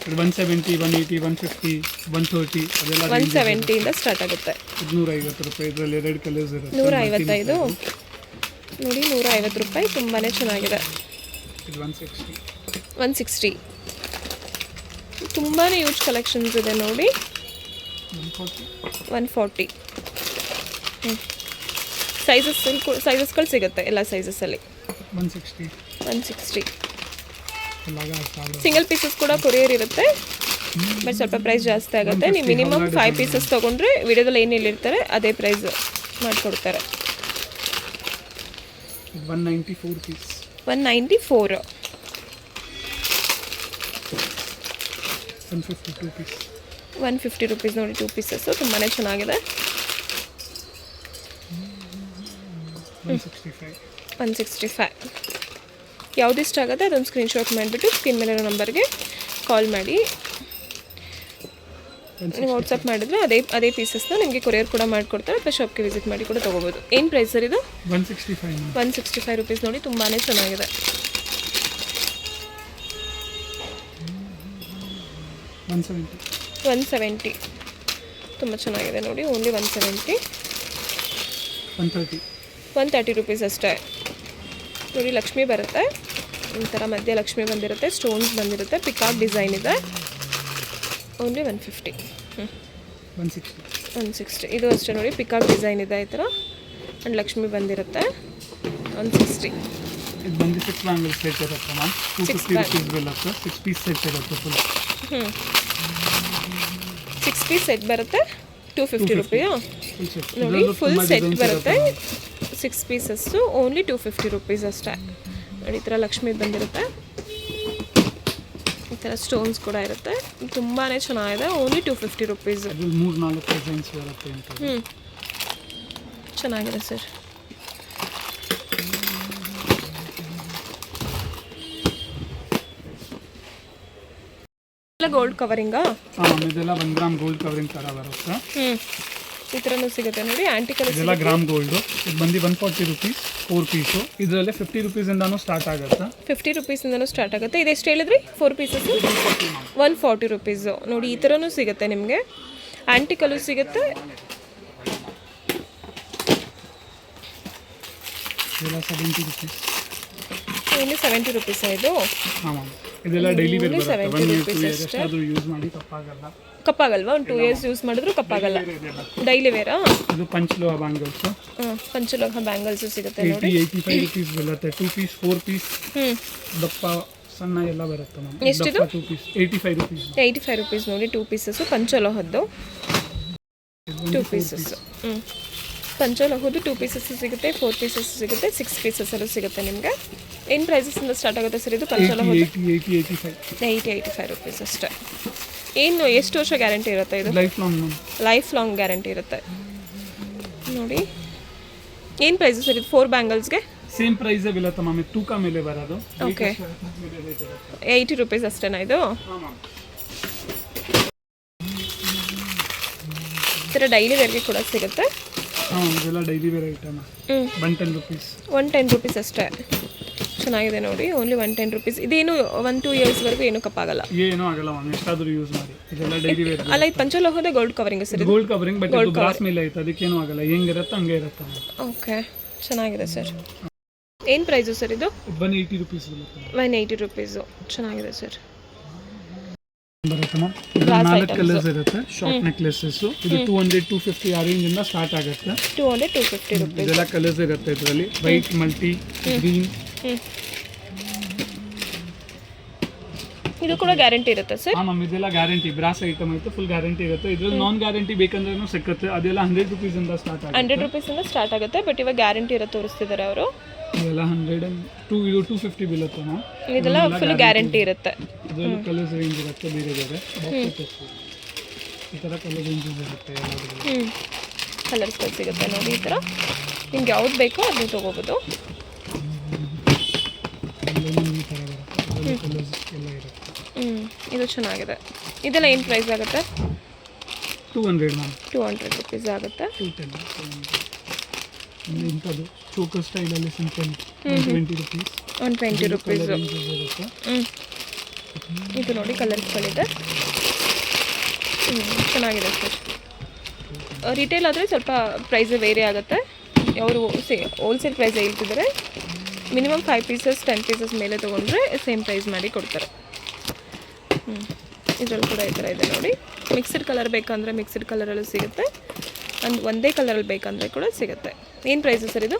170, 180, 150, 130 ಅದೆಲ್ಲ 170 ಇಂದ ಸ್ಟಾರ್ಟ್ ಆಗುತ್ತೆ. 250 ರೂಪಾಯಿ. ಇದರಲ್ಲಿ 2 ಕಲರ್ಸ್ ಇರುತ್ತೆ. 155 ನೋಡಿ, 150 ರೂಪಾಯಿ. ತುಂಬಾ ಚೆನ್ನಾಗಿದೆ. 160. ತುಂಬಾ ಯೂಜ್ ಕಲೆಕ್ಷನ್ಸ್ ಇದೆ ನೋಡಿ. 140. ಸೈಜಸ್ಗಳು ಸಿಗುತ್ತೆ ಎಲ್ಲ ಸೈಜಸ್ಸಲ್ಲಿ. 160. ಸಿಂಗಲ್ ಪೀಸಸ್ ಕೂಡ ಕೊರಿಯರ್ ಇರುತ್ತೆ, ಬಟ್ ಸ್ವಲ್ಪ ಪ್ರೈಸ್ ಜಾಸ್ತಿ ಆಗುತ್ತೆ. ನೀವು ಮಿನಿಮಮ್ 5 ಪೀಸಸ್ ತೊಗೊಂಡ್ರೆ ವಿಡಿಯೋದಲ್ಲಿ ಏನು ಹೇಳಿರ್ತಾರೆ ಅದೇ ಪ್ರೈಸ್ ಮಾಡಿಕೊಡ್ತಾರೆ. 194 ಪೀಸ್. 194. 152 ಪೀಸ್. 150 ರುಪೀಸ್ ನೋಡಿ 2 ಪೀಸಸ್ಸು. ತುಂಬಾ ಚೆನ್ನಾಗಿದೆ. 165. ಯಾವ್ದು ಇಷ್ಟ ಆಗುತ್ತೆ ಅದೊಂದು ಸ್ಕ್ರೀನ್ಶಾಟ್ ಮಾಡಿಬಿಟ್ಟು ಸ್ಕ್ರೀನ್ ಮೇಲಿರೋ ನಂಬರ್ಗೆ ಕಾಲ್ ಮಾಡಿ. ನೀವು ವಾಟ್ಸಪ್ ಮಾಡಿದ್ರೆ ಅದೇ ಪೀಸಸ್ನ ನಿಮಗೆ ಕೊರಿಯರ್ ಕೂಡ ಮಾಡಿಕೊಡ್ತಾರೆ, ಅಥವಾ ಶಾಪ್ಗೆ ವಿಸಿಟ್ ಮಾಡಿ ಕೂಡ ತೊಗೋಬೋದು. ಏನು ಪ್ರೈಸ್ ಸರ್ ಇದು? 165 ರುಪೀಸ್ ನೋಡಿ. ತುಂಬಾ ಚೆನ್ನಾಗಿದೆ. 170. ತುಂಬ ಚೆನ್ನಾಗಿದೆ ನೋಡಿ. ಓನ್ಲಿ 170. 130 ರುಪೀಸ್ ಅಷ್ಟೇ ನೋಡಿ. ಲಕ್ಷ್ಮಿ ಬರುತ್ತೆ, ಒಂಥರ ಮಧ್ಯೆ ಲಕ್ಷ್ಮಿ ಬಂದಿರುತ್ತೆ, ಸ್ಟೋನ್ಸ್ ಬಂದಿರುತ್ತೆ, ಪಿಕಾಕ್ ಡಿಸೈನ್ ಇದೆ. ಓನ್ಲಿ 150. 160. ಇದು ಅಷ್ಟೇ ನೋಡಿ, ಪಿಕಾಕ್ ಡಿಸೈನ್ ಇದೆ ಈ ಥರ, ಆ್ಯಂಡ್ ಲಕ್ಷ್ಮಿ ಬಂದಿರುತ್ತೆ. 160. ಇದು ಬಂದು 6 ಬ್ಯಾಂಗಲ್ ಸೆಟ್ ಇರುತ್ತೆ ಮ್ಯಾಮ್. 250 ರುಪೀಸ್ ಬೀಳುತ್ತೆ. 6 ಪೀಸ್ ಸೆಟ್ ಇರುತ್ತೆ ಫುಲ್. 6 ಪೀಸ್ ಸೆಟ್ ಬರುತ್ತೆ 250 ರೂಪಾಯಿ. ಫುಲ್ ಸೆಟ್ ನೋಡಿ ಫುಲ್ ಸೆಟ್ ಬರುತ್ತೆ 6 ಪೀಸಸ್ಸು ಓನ್ಲಿ 250 ರುಪೀಸ್ ಅಷ್ಟೇ. ನೋಡಿ ಈ ಥರ ಲಕ್ಷ್ಮಿ ಬಂದಿರುತ್ತೆ, ಈ ಥರ ಸ್ಟೋನ್ಸ್ ಕೂಡ ಇರುತ್ತೆ, ತುಂಬಾ ಚೆನ್ನಾಗಿದೆ. Only 250 rupees. 3-4 ಡಿಸೈನ್ಸ್ ಬರುತ್ತೆ ಅಂತ. ಚೆನ್ನಾಗಿದೆ ಸರ್. ಗೋಲ್ಡ್ ಕವರಿಂಗಾ? ಹಾಂ, ಇದೆಲ್ಲ 1 ಗ್ರಾಮ್ ಗೋಲ್ಡ್ ಕವರಿಂಗ್ ಥರ ಬರುತ್ತೆ. ಈ ಥರನೂ ಸಿಗುತ್ತೆ ನೋಡಿ. ಆಂಟಿಕಲ್ ಇದೆಲ್ಲ ಗ್ರಾಮ್ ಗೋಲ್ಡು. ಇದು ಬಂದು 140 ರುಪೀಸ್ 4 ಪೀಸು. ಇದರಲ್ಲಿ 50 ರುಪೀಸಿಂದನೂ ಸ್ಟಾರ್ಟ್ ಆಗುತ್ತೆ. 50 ರುಪೀಸಿಂದನೂ ಸ್ಟಾರ್ಟ್ ಆಗುತ್ತೆ. ಇದೆಷ್ಟು ಹೇಳಿದ್ರಿ? 4 ಪೀಸಸ್ಸು 140 ರುಪೀಸು. ನೋಡಿ ಈ ಥರನೂ ಸಿಗುತ್ತೆ ನಿಮಗೆ. ಆಂಟಿಕಲ್ಲು ಸಿಗುತ್ತೆ. ಇದೆಲ್ಲ 70 ರುಪೀಸ್. ಓನ್ಲಿ 70 ರುಪೀಸ್ ಇದು. ಹಾಂ ಮ್ಯಾಮ್, ಇದೆಲ್ಲ ಡೈಲಿ ವೇರ್ ಬರುತ್ತೆ. 70 rupees ಅಷ್ಟೇ. ಅದು ಯೂಸ್ ಮಾಡಿ ಕಪ್ಪಾಗಲ್ಲ. ಕಪ್ಪಾಗಲ್ವಾ? ಒಂದು 2 ಇಯರ್ಸ್ ಯೂಸ್ ಮಾಡಿದ್ರು ಕಪ್ಪಾಗಲ್ಲ. Daily wear? ಇದು ಪಂಚಲೋಹ ಬ್ಯಾಂಗಲ್ಸ್. ಪಂಚಲೋಹ ಬ್ಯಾಂಗಲ್ಸು ಸಿಗುತ್ತೆ ನೋಡಿ. 85 ರುಪೀಸ್ ಬೀಳುತ್ತೆ. 2 ಪೀಸ್ 4 ಪೀಸ್ ದಪ್ಪ ಸಣ್ಣ ಎಲ್ಲ ಬರುತ್ತೆ ಮ್ಯಾಮ್. ಎಷ್ಟಿದು? 2 ಪೀಸ್ 85 ರುಪೀಸ್. 85 ರುಪೀಸ್ ನೋಡಿ. 2 ಪೀಸಸ್ಸು ಪಂಚಲೋಹದ್ದು 2 ಪೀಸಸ್. ಪಂಚಲೋಹದ್ದು 2 ಪೀಸಸ್ಸು ಸಿಗುತ್ತೆ, 4 ಪೀಸಸ್ ಸಿಗುತ್ತೆ, 6 ಪೀಸಸ್ಸಲ್ಲೂ ಸಿಗುತ್ತೆ ನಿಮಗೆ. ಏನು ಪ್ರೈಸಸ್ಸಿಂದ ಸ್ಟಾರ್ಟ್ ಆಗುತ್ತೆ ಸರ್ ಇದು? ಪಂಚಲೋಹದ್ದು 80-85 ರುಪೀಸ್ ಅಷ್ಟೇ. ಏನು ಎಷ್ಟು ವರ್ಷ ಗ್ಯಾರಂಟಿ ಇರುತ್ತೆ ಇದು? ಲೈಫ್ ಲಾಂಗ್ ಗ್ಯಾರಂಟಿ ಇರುತ್ತೆ ನೋಡಿ. ಏನು ಪ್ರೈಸು ಸರ್ ಇದು 4 ಬ್ಯಾಂಗಲ್ಸ್ಗೆ? ಸೇಮ್ ಪ್ರೈಸೇ ಬೀಳುತ್ತೆ ಮ್ಯಾಮ್. ತೂಕ ಮೇಲೆ ಬರೋದು. ಓಕೆ, 80 ರುಪೀಸ್ ಅಷ್ಟೇನಾ ಇದು? ಈ ಥರ ಡೈಲಿ ವೇರ್ಗೆ ಕೂಡ ಸಿಗುತ್ತೆ. ಹಾಂ, ಇದೆಲ್ಲ daily wear item. 110 rupees. 110 rupees ಅಷ್ಟೇ. ಚೆನ್ನಾಗಿದೆ ನೋಡಿ. Only 110 rupees. ಇದೇನು 1-2 ಇಯರ್ಸ್ವರೆಗೂ ಏನು ಕಪ್ಪಾಗಲ್ಲ? ಏನೂ ಆಗಲ್ಲ ಮ್ಯಾಮ್, ಎಷ್ಟಾದರೂ ಯೂಸ್ ಮಾಡಿ. ಇದೆಲ್ಲ ಡೈಲಿ ವೇರ್. ಅಲ್ಲ, ಇದು ಪಂಚಲೋಹದ gold covering sir? Gold covering, but ಇದು ಗ್ಲಾಸ್ ಮೇಲೆ ಐತೆ, ಅದಕ್ಕೇನೂ ಆಗಲ್ಲ. ಹೆಂಗಿರುತ್ತೆ ಹಂಗೆ ಇರುತ್ತೆ. ಓಕೆ, ಚೆನ್ನಾಗಿದೆ ಸರ್. ಏನು ಪ್ರೈಸು ಸರ್ ಇದು? 180 ರುಪೀಸ್ ಬರುತ್ತೆ. 180 ರುಪೀಸು. ಚೆನ್ನಾಗಿದೆ ಸರ್. ಬರುತ್ತೆ ಮ್ಯಾಮ್. ಇದು 4 ಕಲರ್ಸ್ ಇರುತ್ತೆ. Short necklaces. ಇದು 200-250 ಆ ರೇಂಜ್ ಇಂದ ಸ್ಟಾರ್ಟ್ ಆಗುತ್ತೆ. 200-250 ರುಪೀಸ್. ಇದೆಲ್ಲ ಕಲರ್ಸ್ ಇರುತ್ತೆ ಇದರಲ್ಲಿ. White, multi, green. ಇದು ಕೂಡ ಗ್ಯಾರಂಟಿ ಇರುತ್ತೆ ಸರ್? ಹಾಂ ಮ್ಯಾಮ್, ಇದೆಲ್ಲ ಗ್ಯಾರಂಟಿ. ಬ್ರಾಸ್ ಐಟಮ್ ಐತೆ, ಫುಲ್ ಗ್ಯಾರಂಟಿ ಇರುತ್ತೆ. ಇದ್ರಲ್ಲಿ ನಾನ್ ಗ್ಯಾರಂಟಿ ಬೇಕಂದ್ರೂ ಸಿಕ್ಕುತ್ತೆ. ಅದೆಲ್ಲ 100 ರುಪೀಸಿಂದ ಸ್ಟಾರ್ಟ್ ಆಗುತ್ತೆ. 100 ರುಪೀಸಿಂದ ಸ್ಟಾರ್ಟ್ ಆಗುತ್ತೆ. ಬಟ್ ಇವಾಗ ಗ್ಯಾರಂಟಿ ಇರೋ ತೋರಿಸ್ತಿದ್ದಾರೆ ಅವರು. ಇದೆಲ್ಲ 102 ಇದು 250 ಬೀಳುತ್ತೆ ಮ್ಯಾಮ್. ಇದೆಲ್ಲ ಫುಲ್ ಗ್ಯಾರಂಟಿ ಇರುತ್ತೆ. ಇದರಲ್ಲಿ ಕಲರ್ಸ್ ರೇಂಜ್ ಇರುತ್ತೆ ಬೇರೆ ಬೇರೆ. ಈ ಥರ ಕಲರ್ ರೇಂಜಸ್ ಇರುತ್ತೆ. ಕಲರ್ಸ್ಗಳು ಸಿಗುತ್ತೆ ನೋಡಿ. ಈ ಥರ ನಿಮ್ಗೆ ಯಾವ್ದು ಬೇಕೋ ಅದನ್ನ ತೊಗೋಬೋದು. ಇದು ಚೆನ್ನಾಗಿದೆ. ಇದೆಲ್ಲ ಏನು ಪ್ರೈಸ್ ಆಗುತ್ತೆ? 200 ಮ್ಯಾಮ್. 200 ರುಪೀಸ್ ಆಗುತ್ತೆ. 210. ಇಂಥದ್ದು ಚೋಕರ್ ಸ್ಟೈಲಲ್ಲಿ ಸಿಂಪಲ್ 120 ರುಪೀಸ್. 120 ರುಪೀಸು. ಇದು ನೋಡಿ ಕಲರ್ಸ್ಗಳಿದೆ. ಚೆನ್ನಾಗಿದೆ ಸರ್. ರಿಟೇಲ್ ಆದರೆ ಸ್ವಲ್ಪ ಪ್ರೈಸ್ ಬೇರೆ ಆಗುತ್ತೆ. ಅವರು ಹೋಲ್ಸೇಲ್ ಪ್ರೈಸ್ ಹೇಳ್ತಿದ್ದಾರೆ. ಮಿನಿಮಮ್ 5 ಪೀಸಸ್ 10 ಪೀಸಸ್ ಮೇಲೆ ತೊಗೊಂಡ್ರೆ ಸೇಮ್ ಪ್ರೈಸ್ ಮಾಡಿ ಕೊಡ್ತಾರೆ. ಇದರಲ್ಲಿ ಕೂಡ ಈ ಥರ ಇದೆ ನೋಡಿ. ಮಿಕ್ಸ್ಡ್ ಕಲರ್ ಬೇಕಂದರೆ ಮಿಕ್ಸ್ಡ್ ಕಲರಲ್ಲೂ ಸಿಗುತ್ತೆ. ಒಂದೇ ಕಲರಲ್ಲಿ ಬೇಕಂದರೆ ಕೂಡ ಸಿಗುತ್ತೆ. ಏನು ಪ್ರೈಸು ಸರ್ ಇದು?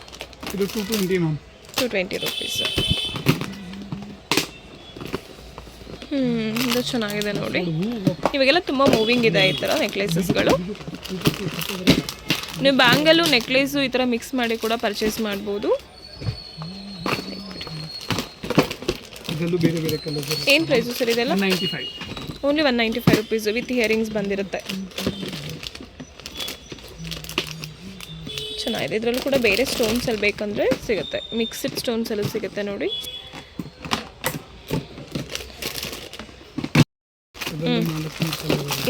ಇದು 220 ಮ್ಯಾಮ್. 220 ರುಪೀಸು. ಇದು ಚೆನ್ನಾಗಿದೆ ನೋಡಿ. ಇವಾಗೆಲ್ಲ ತುಂಬ ಮೂವಿಂಗ್ ಇದೆ ಈ ಥರ ನೆಕ್ಲೇಸಸ್ಗಳು. ನೀವು ಬ್ಯಾಂಗಲ್ಲು ನೆಕ್ಲೇಸು ಈ ಥರ ಮಿಕ್ಸ್ ಮಾಡಿ ಕೂಡ ಪರ್ಚೇಸ್ ಮಾಡ್ಬೋದು. ಬೇರೆ ಬೇರೆ ಕಲರ್ಸ್. ಏನು ಪ್ರೈಸು ಸರ್ ಇದೆಲ್ಲ? 195. ಓನ್ಲಿ 195 ರುಪೀಸು ವಿತ್ ಇಯರಿಂಗ್ಸ್ ಬಂದಿರುತ್ತೆ. ಚೆನ್ನಾಗಿದೆ. ಇದರಲ್ಲೂ ಕೂಡ ಬೇರೆ ಸ್ಟೋನ್ಸಲ್ಲಿ ಬೇಕಂದರೆ ಸಿಗುತ್ತೆ. ಮಿಕ್ಸ್ಡ್ ಸ್ಟೋನ್ಸಲ್ಲೂ ಸಿಗುತ್ತೆ ನೋಡಿ.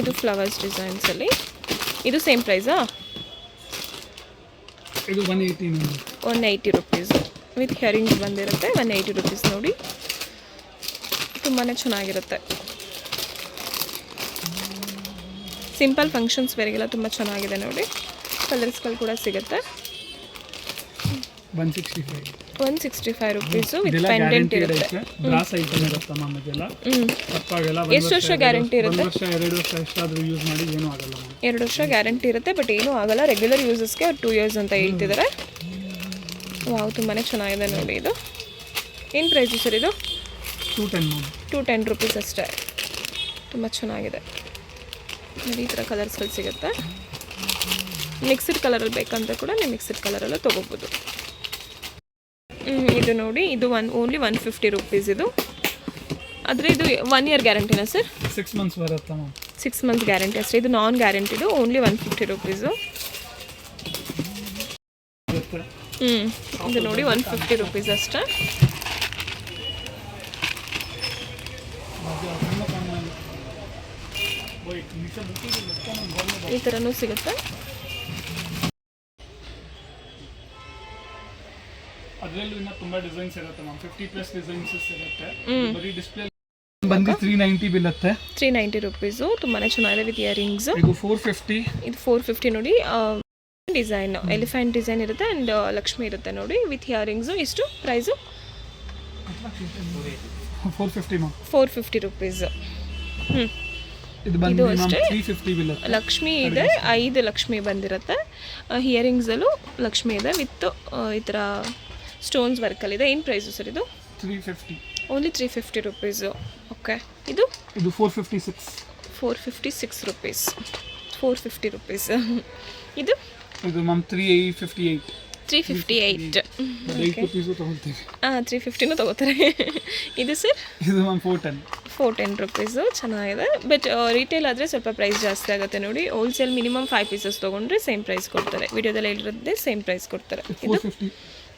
ಇದು ಫ್ಲವರ್ಸ್ ಡಿಸೈನ್ಸಲ್ಲಿ. ಇದು ಸೇಮ್ ಪ್ರೈಸಾ? ಇದು 180 ರುಪೀಸು ವಿತ್ ಇಯರಿಂಗ್ಸ್ ಬಂದಿರುತ್ತೆ. 180 ರುಪೀಸ್ ನೋಡಿ. ತುಂಬಾ ಚೆನ್ನಾಗಿರುತ್ತೆ. ಸಿಂಪಲ್ ಫಂಕ್ಷನ್ಸ್ ವೇರಿಗೆಲ್ಲ ತುಂಬ ಚೆನ್ನಾಗಿದೆ ನೋಡಿ. ಕಲರ್ಸ್ಗಳು ಕೂಡ ಸಿಗುತ್ತೆ. 165 ರುಪೀಸು ವಿತ್ ಪೆಂಡೆಂಟ್ ಇರುತ್ತೆ. ಗ್ಲಾಸ್ ಐಟಮ್ ಇರುತ್ತೆ ಮ್ಯಾಮ್. ಇದೆಲ್ಲ ತಪ್ಪಾಗಲ್ಲ. ಎಷ್ಟು ವರ್ಷ ಗ್ಯಾರಂಟಿ ಇರುತ್ತೆ? 1 ವರ್ಷ 2 ವರ್ಷ ಎಷ್ಟಾದರೂ ಯೂಸ್ ಮಾಡಿ ಏನೂ ಆಗಲ್ಲ ಮ್ಯಾಮ್. 2 ವರ್ಷ ಗ್ಯಾರಂಟಿ ಇರುತ್ತೆ, ಬಟ್ ಏನೂ ಆಗಲ್ಲ. ರೆಗ್ಯುಲರ್ ಯೂಸಸ್ಗೆ 2 ಇಯರ್ಸ್ ಅಂತ ಹೇಳ್ತಿದ್ದಾರೆ. ವಾವ್, ತುಂಬಾ ಚೆನ್ನಾಗಿದೆ ನೋಡಿ ಇದು. ಏನು ಪ್ರೈಸು ಸರ್ ಇದು? 210 ಮ್ಯಾಮ್. 210 ರುಪೀಸ್ ಅಷ್ಟೇ. ತುಂಬ ಚೆನ್ನಾಗಿದೆ ನೋಡಿ, ಈ ಥರ ಕಲರ್ಸ್ಗಳು ಸಿಗುತ್ತೆ. ಮಿಕ್ಸ್ಡ್ ಕಲರಲ್ಲಿ ಬೇಕಂತ ಕೂಡ ನೀವು ಮಿಕ್ಸ್ಡ್ ಕಲರಲ್ಲೂ ತೊಗೋಬೋದು. ಇದು ನೋಡಿ, ಇದು ಓನ್ಲಿ 150 ರುಪೀಸ್. ಇದು ಆದರೆ ಇದು 1 ಇಯರ್ ಗ್ಯಾರಂಟಿನಾ ಸರ್? 6 ಮಂತ್ಸ್ ಬರುತ್ತೆ ಮ್ಯಾಮ್. 6 ಮಂತ್ಸ್ ಗ್ಯಾರಂಟಿ ಅಷ್ಟೇ. ಇದು ನಾನ್ ಗ್ಯಾರಂಟಿದು, ಓನ್ಲಿ 150 ರುಪೀಸು. ಇದು ನೋಡಿ 150 ರುಪೀಸ್ ಅಷ್ಟೇ. ಈ ಥರನೂ ಸಿಗುತ್ತೆ. ಅದರಲ್ಲೂ ಇನ್ನೂ ತುಂಬ ಡಿಸೈನ್ಸ್ ಇರುತ್ತೆ ಮ್ಯಾಮ್. 50+ ಡಿಸೈನ್ಸ್ ಇರುತ್ತೆ. ಬರೀ ಡಿಸ್ಪ್ಲೇ ಬಂದು 390 ಬೀಳುತ್ತೆ. 390 ರುಪೀಸು. ತುಂಬಾ ಚೆನ್ನಾಗಿದೆ ವಿತ್ ಇಯರಿಂಗ್ಸ್. ಇದು 450. ಇದು 450 ನೋಡಿ. ಡಿಸೈನ್ ಎಲಿಫೆಂಟ್ ಡಿಸೈನ್ ಇರುತ್ತೆ ಆ್ಯಂಡ್ ಲಕ್ಷ್ಮಿ ಇರುತ್ತೆ ನೋಡಿ ವಿತ್ ಇಯರಿಂಗ್ಸು. ಎಷ್ಟು ಪ್ರೈಸು? 450 ಮ್ಯಾಮ್. 450 ರುಪೀಸ್. ಇದು ಬಂದು 350 ಬೀಳುತ್ತೆ. ಲಕ್ಷ್ಮಿ ಇದೆ, 5 ಲಕ್ಷ್ಮಿ ಬಂದಿರುತ್ತೆ. ಇಯರಿಂಗ್ಸಲ್ಲೂ ಲಕ್ಷ್ಮಿ ಇದೆ ವಿತ್ ಈ ಥರ ಸ್ಟೋನ್ಸ್ ವರ್ಕಲ್ಲಿದೆ. ಏನು ಪ್ರೈಸು ಸರ್ ಇದು? 350. Only 350 rupees. ಓಕೆ. ಇದು 456. 456 ರುಪೀಸ್. 450 ರುಪೀಸ್. ಇದು ಮ್ಯಾಮ್ 358. 358. 8 ರುಪೀಸು ತೊಗೊಳ್ತೀವಿ. 350ನೂ ತೊಗೋತಾರೆ. ಇದು ಸರ್? ಇದು ಮ್ಯಾಮ್ 410 ರುಪೀಸು. ಚೆನ್ನಾಗಿದೆ. ಬಟ್ ರಿಟೇಲ್ ಆದರೆ ಸ್ವಲ್ಪ ಪ್ರೈಸ್ ಜಾಸ್ತಿ ಆಗುತ್ತೆ ನೋಡಿ. ಹೋಲ್ಸೇಲ್ ಮಿನಿಮಮ್ 5 ಪೀಸಸ್ ತೊಗೊಂಡ್ರೆ ಸೇಮ್ ಪ್ರೈಸ್ ಕೊಡ್ತಾರೆ. ವಿಡಿಯೋದಲ್ಲಿ ಹೇಳಿರೋದೇ ಸೇಮ್ ಪ್ರೈಸ್ ಕೊಡ್ತಾರೆ. ಇದು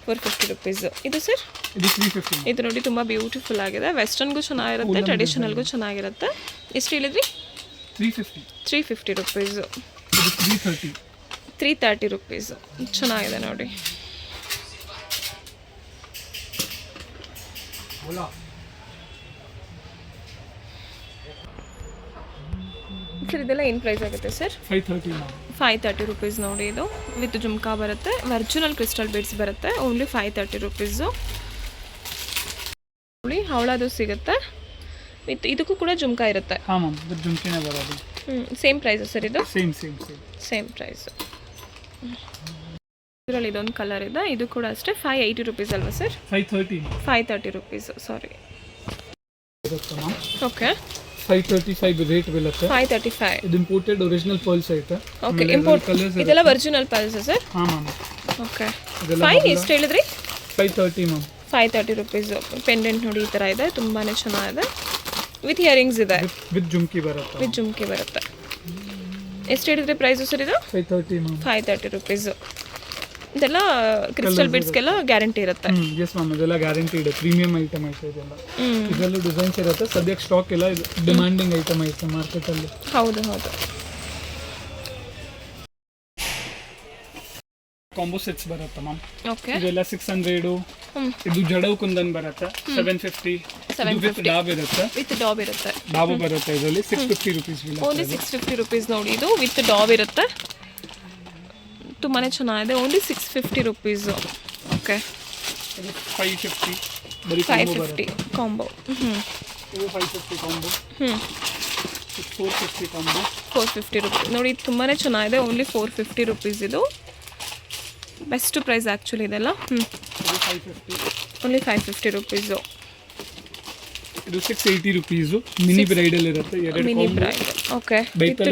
450 ರುಪೀಸು. ಇದು ಸರ್? ಇದು 350. ಇದು ನೋಡಿ ತುಂಬ ಬ್ಯೂಟಿಫುಲ್ ಆಗಿದೆ. ವೆಸ್ಟರ್ನ್ಗೂ ಚೆನ್ನಾಗಿರುತ್ತೆ, ಟ್ರೆಡಿಷನಲ್ಗೂ ಚೆನ್ನಾಗಿರುತ್ತೆ. ಎಷ್ಟು ಹೇಳಿದ್ರಿ? 350 ರುಪೀಸು. 330 ರುಪೀಸು. ಚೆನ್ನಾಗಿದೆ ನೋಡಿ. ಸರ್ ಇದೆಲ್ಲ ಏನು ಪ್ರೈಸ್ ಆಗುತ್ತೆ ಸರ್? 530 ರುಪೀಸ್ ನೋಡಿ. ಇದು ವಿತ್ ಜುಮ್ಕಾ ಬರುತ್ತೆ, ಒರಿಜಿನಲ್ ಕ್ರಿಸ್ಟಲ್ ಬೀಡ್ಸ್ ಬರುತ್ತೆ. Only 530 rupees. ನೋಡಿ ಹವಳದು ಸಿಗುತ್ತೆ ವಿತ್ ಇದಕ್ಕೂ ಕೂಡ ಜುಮ್ಕಾ ಇರುತ್ತೆ. ಸೇಮ್ ಪ್ರೈಸು ಸರ್ ಇದು? Same price. ಇದರಲ್ಲಿ ಇದೊಂದು ಕಲರ್ ಇದೆ, ಇದು ಕೂಡ ಅಷ್ಟೇ 580 ರುಪೀಸ್ ಅಲ್ವಾ ಸರ್? 530 ರುಪೀಸು. ಸಾರಿ. ಓಕೆ. 535 ರೇಟ್ ಬೀಳುತ್ತೆ. 535. ಇದು ಇಂಪೋರ್ಟೆಡ್ ಒರಿಜಿನಲ್ ಪರ್ಲ್ಸ್ ಐತೆ. ಓಕೆ. ಇಂಪೋರ್ಟ್ ಇದೆಲ್ಲ ಒರಿಜಿನಲ್ ಪರ್ಲ್ಸ್ ಸರ್? ಹಾಂ ಮ್ಯಾಮ್. ಓಕೆ. ಫೈನ್. ಎಷ್ಟು ಹೇಳಿದ್ರಿ? 530 ಮ್ಯಾಮ್. 530 ರುಪೀಸು. ಪೆಂಡೆಂಟ್ ನೋಡಿ ಈ ಥರ ಇದೆ, ತುಂಬಾ ಚೆನ್ನಾಗಿದೆ. ವಿತ್ ಇಯರಿಂಗ್ಸ್ ಇದೆ, ವಿತ್ ಜುಮ್ಕಿ ಬರುತ್ತೆ. ಎಷ್ಟು ಹೇಳಿದ್ರಿ ಪ್ರೈಸು ಸರ್ ಇದು? 530 ಮ್ಯಾಮ್. 530 ರುಪೀಸು. ಇದೆಲ್ಲ ಕ್ರಿಸ್ಟಲ್ ಬೀಡ್ಸ್ಗೆಲ್ಲ ಗ್ಯಾರಂಟಿ ಇರುತ್ತೆ. ಎಸ್ ಮ್ಯಾಮ್, ಇದೆಲ್ಲ ಗ್ಯಾರಂಟಿ ಇದೆ. ಪ್ರೀಮಿಯಂ ಐಟಮ್ ಐತೆ ಇದೆಲ್ಲ. ಇದರಲ್ಲೂ ಡಿಸೈನ್ಸ್ ಇರುತ್ತೆ. ಸದ್ಯಕ್ಕೆ ಸ್ಟಾಕ್ ಇಲ್ಲ, ಇದು ಡಿಮ್ಯಾಂಡಿಂಗ್ ಐಟಮ್ ಐತೆ ಮಾರ್ಕೆಟಲ್ಲಿ. ಹೌದು. ಕಾಂಬೋ ಸೆಟ್ಸ್ ಬರುತ್ತೆ ಮ್ಯಾಮ್. ಓಕೆ. ಇದೆಲ್ಲ 600. ಇದು ಜಡವ್ ಕುಂದನ್ ಬರುತ್ತೆ 750. ವಿತ್ ಡಾಬ್ ಇರುತ್ತೆ. ಡಾಬ್ ಬರುತ್ತೆ ಇದರಲ್ಲಿ 650 ರುಪೀಸ್. ಓನ್ಲಿ 650 ರುಪೀಸ್ ನೋಡಿ. ಇದು ವಿತ್ ಡಾಬ್ ಇರುತ್ತೆ, ತುಂಬಾ ಚೆನ್ನಾಗಿದೆ. Only 650 rupees. ಓಕೆ. 550 550 ಕಾಂಬೋ. ಇದು 550 ಕಾಂಬೋ. 450 ಕಾಂಬೋ. 450 ರುಪೀಸ್ ನೋಡಿ. ಇದು ತುಂಬಾ ಚೆನ್ನಾಗಿದೆ. Only 450 rupees. ಇದು ಬೆಸ್ಟ್ ಪ್ರೈಸ್ ಆ್ಯಕ್ಚುಲಿ ಇದೆಲ್ಲ. Only 550 rupees. ಇದು 680 ರುಪೀಸು. ಮಿನಿ ಬ್ರೈಡಲ್ ಇರುತ್ತೆ. Mini bridal. ಓಕೆ. ಮತ್ತೆ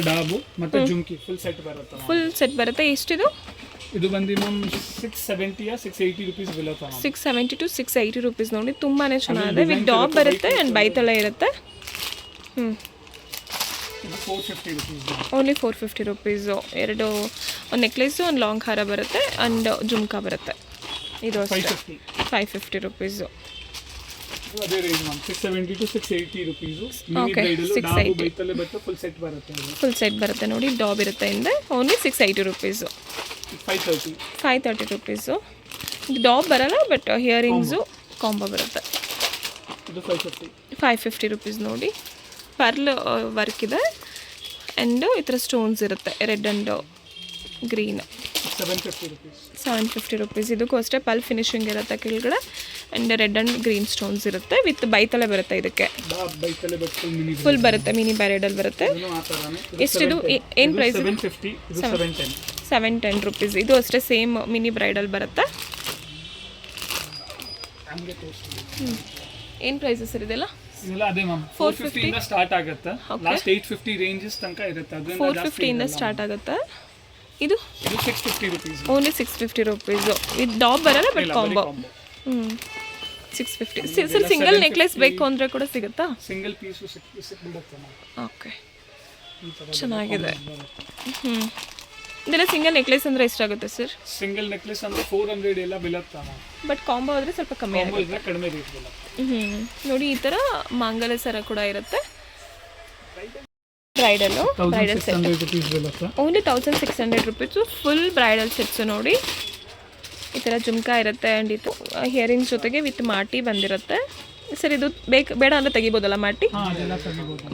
ಡಾಬು ಮತ್ತೆ ಜುಮ್ಕಿ ಫುಲ್ ಸೆಟ್ ಬರುತ್ತೆ. ಎಷ್ಟಿದು? ಇದು ಬಂದು ಮ್ಯಾಮ್ 670 680 ರುಪೀಸ್ ಬೀಳುತ್ತೆ. 670 to 680 ರುಪೀಸ್ ನೋಡಿ. ತುಂಬಾ ಚೆನ್ನಾಗಿದೆ. ವಿತ್ ಡಾಬ್ ಬರುತ್ತೆ ಆ್ಯಂಡ್ ಬೈತಲೆ ಇರುತ್ತೆ. 450 ರುಪೀಸ್. Only 450 rupees. ಒಂದು ನೆಕ್ಲೆಸ್ಸು, ಒಂದು ಲಾಂಗ್ ಹಾರ ಬರುತ್ತೆ ಆ್ಯಂಡ್ ಜುಮ್ಕಾ ಬರುತ್ತೆ. ಇದು ಅಷ್ಟೇ 550 ರುಪೀಸು. ಅದೇ range ma'am. 670 to 680 rupees. Mini bridal ಡಾಬು ಬೈತಲೆ ಬರುತ್ತೆ. ಫುಲ್ ಸೆಟ್ ಬರುತ್ತೆ ನೋಡಿ. ಡಾಬ್ ಇರುತ್ತೆ ಹಿಂದೆ. ಓನ್ಲಿ 680 ರುಪೀಸು. 530 ರುಪೀಸು. ಇದು ಡಾಬ್ ಬರಲ್ಲ, ಬಟ್ ಹಿಯರಿಂಗ್ಸು ಕಾಂಬೋ ಬರುತ್ತೆ. ಇದು 550 ರುಪೀಸ್ ನೋಡಿ. ಪರ್ಲ್ ವರ್ಕ್ ಇದೆ ಆ್ಯಂಡ್ ಈ ಥರ ಸ್ಟೋನ್ಸ್ ಇರುತ್ತೆ, ರೆಡ್ ಆ್ಯಂಡ್ ಗ್ರೀನ್. 750 ರುಪೀಸ್. ಇದಕ್ಕೂ ಅಷ್ಟೇ ಪಲ್ ಫಿನಿಶಿಂಗ್ ಇರುತ್ತೆ ಕೆಳಗಡೆ and red and green stones ಇರುತ್ತೆ. ವಿತ್ ಬೈತಲೆ ಬರುತ್ತೆ. ಇದಕ್ಕೆ ಫುಲ್ ಬರುತ್ತೆ. ಮಿನಿ ಬ್ರೈಡಲ್ ಬರುತ್ತೆ. ಎಷ್ಟಿದು? ಏನು ಪ್ರೈಸ್? 710 ರುಪೀಸ್. ಇದು ಅಷ್ಟೇ ಸೇಮ್ ಮಿನಿ ಬ್ರೈಡಲ್ ಬರುತ್ತೆ. ಹಂಗೆ ತೋರಿಸ್ತೀನಿ. ಏನು ಪ್ರೈಸಸ್ ಸರ್ ಇದೆಲ್ಲ? ಇದೆಲ್ಲ ಅದೇ ಮ್ಯಾಮ್ 450 ಇಂದ ಸ್ಟಾರ್ಟ್ ಆಗುತ್ತೆ, ಲಾಸ್ಟ್ 850 ರೇಂಜಸ್ ತನಕ ಇರುತ್ತೆ. ಅದರಿಂದ 450 ಇಂದ ಸ್ಟಾರ್ಟ್ ಆಗುತ್ತೆ. ಇದು 650 ರುಪೀಸ್, ಓನ್ಲಿ 650 ರುಪೀಸು. ಇದು ಡಾಬ್ ಬರಲ್ಲ, but combo. 650. Sir single necklace ಬೇಕು ಅಂದರೆ ಕೂಡ ಸಿಗುತ್ತಾ? ಸಿಂಗಲ್ ಪೀಸು ಸಿಕ್ಬಿಡುತ್ತೆ ಮ್ಯಾಮ್. ಓಕೆ, ಚೆನ್ನಾಗಿದೆ. ಇದೆಲ್ಲ ಸಿಂಗಲ್ ನೆಕ್ಲೆಸ್ ಅಂದರೆ ಎಷ್ಟಾಗುತ್ತೆ ಸರ್? ಸಿಂಗಲ್ ನೆಕ್ಲೆಸ್ ಅಂದರೆ 400 ಎಲ್ಲ ಬೀಳುತ್ತೆ ಮ್ಯಾಮ್, ಬಟ್ ಕಾಂಬೋ ಆದರೆ ಸ್ವಲ್ಪ ಕಮ್ಮಿ ಆಗುತ್ತೆ. ಕಡಿಮೆ ರೇಟ್ ಬೀಳುತ್ತೆ. ನೋಡಿ ಈ ಥರ ಮಾಂಗಲ್ಯ ಸರ ಕೂಡ ಇರುತ್ತೆ. Bridal set only 1600 rupees. Full bridal sets ನೋಡಿ. ಈ ಥರ ಜುಮ್ಕಾ ಇರುತ್ತೆ ಆ್ಯಂಡ್ ಇದು ಹಿಯರಿಂಗ್ಸ್ ಜೊತೆಗೆ ವಿತ್ ಮಾಟಿ ಬಂದಿರುತ್ತೆ. ಸರ್ ಇದು ಬೇಡ ಅಂದರೆ ತೆಗಿಬೋದಲ್ಲ ಮಾಟಿ?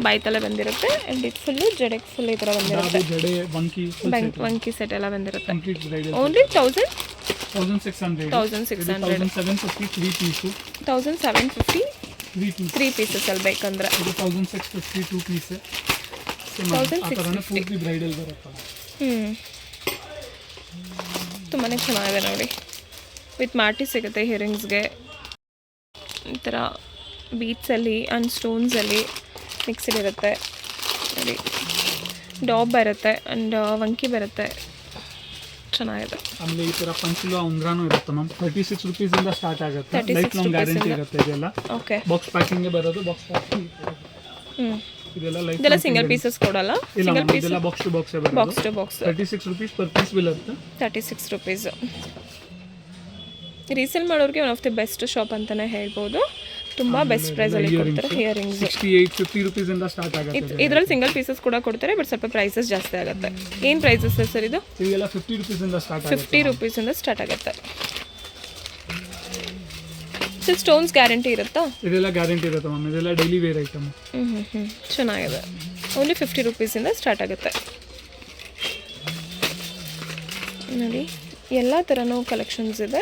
ಬಾಯ್ತಲೆ ಬಂದಿರುತ್ತೆ ಆ್ಯಂಡ್ ಇದು ಫುಲ್ಲು ಜಡೆಗೆ ಫುಲ್ ಈ ಥರ ಬಂದಿರುತ್ತೆ. ವಂಕಿ ಸೆಟ್ ಎಲ್ಲ ಬಂದಿರುತ್ತೆ. ಓನ್ಲಿ 1750 3 ಪೀಸಸ್ ಅಲ್ಲಿ ಬೇಕಂದ್ರೆ 1650 2 ಪೀಸ್. 1650 ಬ್ರೈಡಲ್ ಬರುತ್ತೆ. ತುಂಬಾ ಚೆನ್ನಾಗಿದೆ ನೋಡಿ. ವಿತ್ ಮಾಟಿ ಸಿಗುತ್ತೆ ಹಿಯರಿಂಗ್ಸ್ಗೆ. ಈ ಥರ ಬೀಟ್ಸಲ್ಲಿ ಆ್ಯಂಡ್ ಸ್ಟೋನ್ಸಲ್ಲಿ ಮಿಕ್ಸ್ಡ್ ಇರುತ್ತೆ ನೋಡಿ. ಡಾಬ್ ಬರುತ್ತೆ ಆ್ಯಂಡ್ ವಂಕಿ ಬರುತ್ತೆ, ಚೆನ್ನಾಗಿದೆ. ಆಮೇಲೆ ಈ ಥರ ಪಂಚುಲ ಉಂಗ್ರಾನು ಇರುತ್ತೆ ಮ್ಯಾಮ್. 36 ರುಪೀಸ್ ಇಂದ ಸ್ಟಾರ್ಟ್ ಆಗುತ್ತೆ. ಲೈಫ್ ಲಾಂಗ್ ಗ್ಯಾರಂಟಿ ಇರುತ್ತೆ ಇದೆಲ್ಲ. ಓಕೆ, ಬಾಕ್ಸ್ ಪ್ಯಾಕಿಂಗ್ ಬರೋದು. ಬಾಕ್ಸ್ ಪ್ಯಾಕಿಂಗ್ ಇದೆಲ್ಲ ಸಿಂಗಲ್ ಪೀಸಸ್ ಕೊಡಲ್ಲ, ಸಿಂಗಲ್ ಪೀಸ್ ಇದೆಲ್ಲ ಬಾಕ್ಸ್ ಟು ಬಾಕ್ಸ್ ಬರೋದು. Box to box 36 rupees per piece ಬೀಳುತ್ತೆ. 36 ರುಪೀಸ್. ರೀಸೇಲ್ ಮಾಡೋರಿಗೆ one of the best shop ಅಂತಲೇ ಹೇಳ್ಬೋದು. ತುಂಬ ಬೆಸ್ಟ್ ಪ್ರೈಸಲ್ಲಿ ಕೊಡ್ತಾರೆ. ಹಿಯರಿಂಗ್ಸ್ 68-50 ರುಪೀಸ್ ಇಂದ ಸ್ಟಾರ್ಟ್ ಆಗುತ್ತೆ. ಇದರಲ್ಲಿ ಸಿಂಗಲ್ ಪೀಸಸ್ ಕೂಡ ಕೊಡ್ತಾರೆ, ಬಟ್ ಸ್ವಲ್ಪ ಪ್ರೈಸಸ್ ಜಾಸ್ತಿ ಆಗುತ್ತೆ. ಏನು ಪ್ರೈಸಸ್ ಸರ್ ಇದು? ಇದೆಲ್ಲ 50 ರುಪೀಸ್ ಇಂದ ಸ್ಟಾರ್ಟ್ ಆಗುತ್ತೆ. 50 ರುಪೀಸಿಂದ ಸ್ಟಾರ್ಟ್ ಆಗುತ್ತೆ. ಸರ್ ಸ್ಟೋನ್ಸ್ ಗ್ಯಾರಂಟಿ ಇರುತ್ತಾ? ಇದೆಲ್ಲ ಗ್ಯಾರಂಟಿ ಇರುತ್ತೆ ಮ್ಯಾಮ್. ಇದೆಲ್ಲ ಡೈಲಿ ವೇರ್ ಐಟಮ್. ಚೆನ್ನಾಗಿದೆ. ಓನ್ಲಿ 50 ರುಪೀಸಿಂದ ಸ್ಟಾರ್ಟ್ ಆಗುತ್ತೆ ನೋಡಿ. ಎಲ್ಲ ಥರನೂ ಕಲೆಕ್ಷನ್ಸ್ ಇದೆ,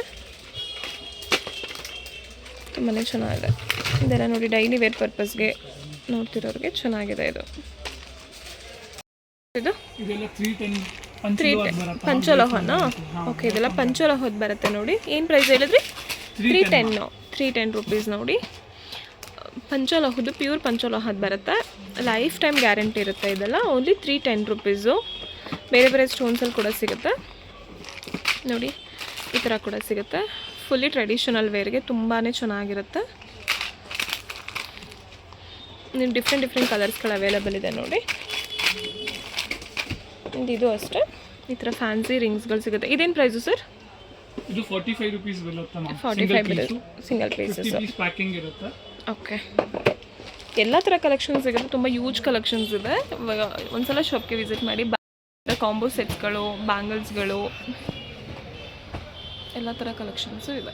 ತುಂಬಾ ಚೆನ್ನಾಗಿದೆ. ಇದೆಲ್ಲ ನೋಡಿ ಡೈಲಿ ವೇರ್ ಪರ್ಪಸ್ಗೆ ನೋಡ್ತಿರೋರಿಗೆ ಚೆನ್ನಾಗಿದೆ. ಇದು ಇದೆಲ್ಲ 310 ಪಂಚಲೋಹನಾ? ಓಕೆ, ಇದೆಲ್ಲ ಪಂಚಲೋಹದ ಬರುತ್ತೆ ನೋಡಿ. ಏನು ಪ್ರೈಸ್ ಹೇಳಿದ್ರಿ? 310 ರುಪೀಸ್ ನೋಡಿ. ಪಂಚಲೋಹದ್ದು ಪ್ಯೂರ್ ಪಂಚಲೋಹದ ಬರುತ್ತೆ. ಲೈಫ್ ಟೈಮ್ ಗ್ಯಾರಂಟಿ ಇರುತ್ತೆ. ಇದೆಲ್ಲ ಓನ್ಲಿ 310 ರುಪೀಸು. ಬೇರೆ ಬೇರೆ ಸ್ಟೋನ್ಸಲ್ಲಿ ಕೂಡ ಸಿಗುತ್ತೆ ನೋಡಿ. ಈ ಥರ ಕೂಡ ಸಿಗುತ್ತೆ. ಫುಲ್ಲಿ ಟ್ರೆಡಿಷನಲ್ ವೇರ್ಗೆ ತುಂಬಾ ಚೆನ್ನಾಗಿರುತ್ತೆ. ನೀವು ಡಿಫ್ರೆಂಟ್ ಕಲರ್ಸ್ಗಳು ಅವೈಲೇಬಲ್ ಇದೆ ನೋಡಿ. ಇದು ಅಷ್ಟೇ. ಈ ಥರ ಫ್ಯಾನ್ಸಿ ರಿಂಗ್ಸ್ಗಳು ಸಿಗುತ್ತೆ. ಇದೇನು ಪ್ರೈಸು ಸರ್? ಇದು 45 ರುಪೀಸ್ ಬೀಳುತ್ತೆ ಮ್ಯಾಮ್. 45 ಬೀಳುತ್ತೆ ಸಿಂಗಲ್ ಪೀಸಸ್. ಪ್ಯಾಕಿಂಗ್ ಇರುತ್ತೆ. ಓಕೆ, ಎಲ್ಲ ಥರ ಕಲೆಕ್ಷನ್ಸ್ ಸಿಗುತ್ತೆ. ತುಂಬ ಯೂಜ್ ಕಲೆಕ್ಷನ್ಸ್ ಇದೆ. ಒಂದ್ಸಲ ಶಾಪ್ಗೆ ವಿಸಿಟ್ ಮಾಡಿ. ಕಾಂಬೋ ಸೆಟ್ಸ್ಗಳು, ಬ್ಯಾಂಗಲ್ಸ್ಗಳು, ಎಲ್ಲ ಥರ ಕಲೆಕ್ಷನ್ಸು ಇದೆ.